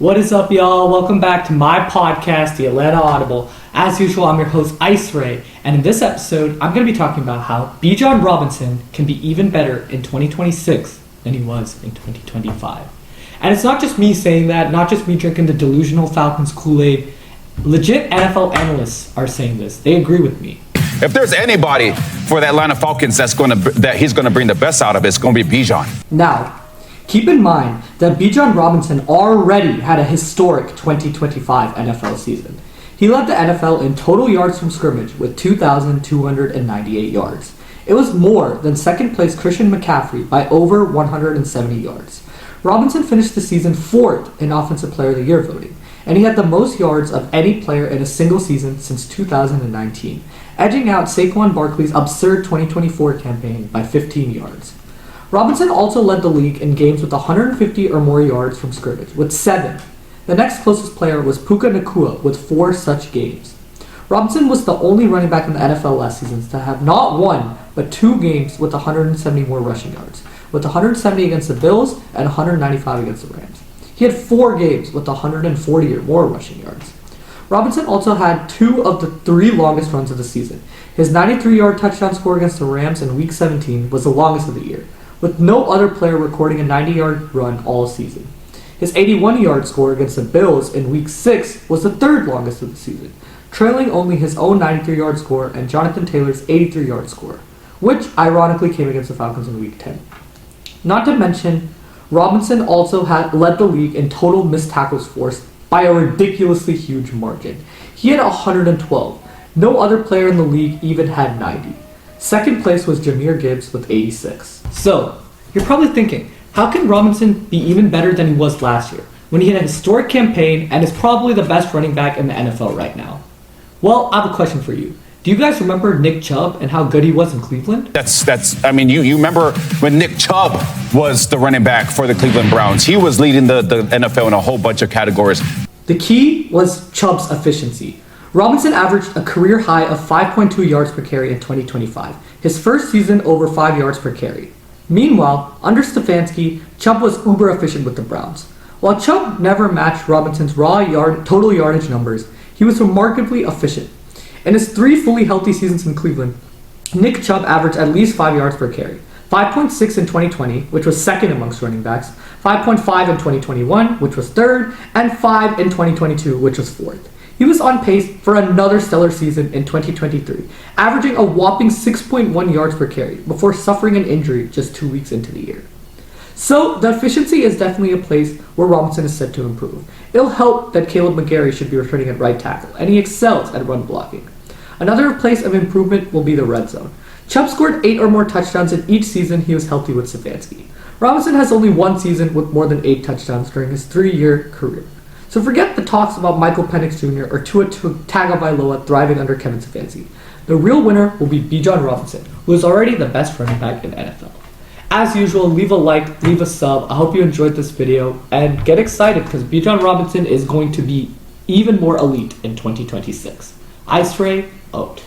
What is up, y'all? Welcome back to my podcast, The Atlanta Audible. As usual, I'm your host, Ice Ray, and in this episode, I'm going to be talking about how Bijan Robinson can be even better in 2026 than he was in 2025. And it's not just me saying that, not just me drinking the delusional Falcons Kool-Aid. Legit NFL analysts are saying this. They agree with me. If there's anybody for the Atlanta Falcons that he's going to bring the best out of, it's going to be Bijan. Now, keep in mind that Bijan Robinson already had a historic 2025 NFL season. He led the NFL in total yards from scrimmage with 2,298 yards. It was more than second-place Christian McCaffrey by over 170 yards. Robinson finished the season fourth in Offensive Player of the Year voting, and he had the most yards of any player in a single season since 2019, edging out Saquon Barkley's absurd 2024 campaign by 15 yards. Robinson also led the league in games with 150 or more yards from scrimmage, with 7. The next closest player was Puka Nacua, with 4 such games. Robinson was the only running back in the NFL last season to have not one, but 2 games with 170 more rushing yards, with 170 against the Bills and 195 against the Rams. He had 4 games with 140 or more rushing yards. Robinson also had 2 of the 3 longest runs of the season. His 93-yard touchdown score against the Rams in Week 17 was the longest of the year, with no other player recording a 90-yard run all season. His 81-yard score against the Bills in Week 6 was the 3rd longest of the season, trailing only his own 93-yard score and Jonathan Taylor's 83-yard score, which ironically came against the Falcons in Week 10. Not to mention, Robinson also led the league in total missed tackles forced by a ridiculously huge margin. He had 112. No other player in the league even had 90. Second place was Jahmyr Gibbs with 86. So, you're probably thinking, how can Robinson be even better than he was last year, when he had a historic campaign and is probably the best running back in the NFL right now? Well, I have a question for you. Do you guys remember Nick Chubb and how good he was in Cleveland? You remember when Nick Chubb was the running back for the Cleveland Browns. He was leading the NFL in a whole bunch of categories. The key was Chubb's efficiency. Robinson averaged a career high of 5.2 yards per carry in 2025, his first season over 5 yards per carry. Meanwhile, under Stefanski, Chubb was uber efficient with the Browns. While Chubb never matched Robinson's total yardage numbers, he was remarkably efficient. In his 3 fully healthy seasons in Cleveland, Nick Chubb averaged at least 5 yards per carry. 5.6 in 2020, which was second amongst running backs, 5.5 in 2021, which was third, and 5 in 2022, which was fourth. He was on pace for another stellar season in 2023, averaging a whopping 6.1 yards per carry before suffering an injury just 2 weeks into the year. So, the efficiency is definitely a place where Robinson is set to improve. It'll help that Caleb McGarry should be returning at right tackle, and he excels at run blocking. Another place of improvement will be the red zone. Chubb scored 8 or more touchdowns in each season he was healthy with Stefanski. Robinson has only 1 season with more than 8 touchdowns during his 3-year career. So forget the talks about Michael Penix Jr. or Tua Tagovailoa thriving under Kevin Stefanski. The real winner will be Bijan Robinson, who is already the best running back in the NFL. As usual, leave a like, leave a sub. I hope you enjoyed this video, and get excited because Bijan Robinson is going to be even more elite in 2026. Ice Ray, out.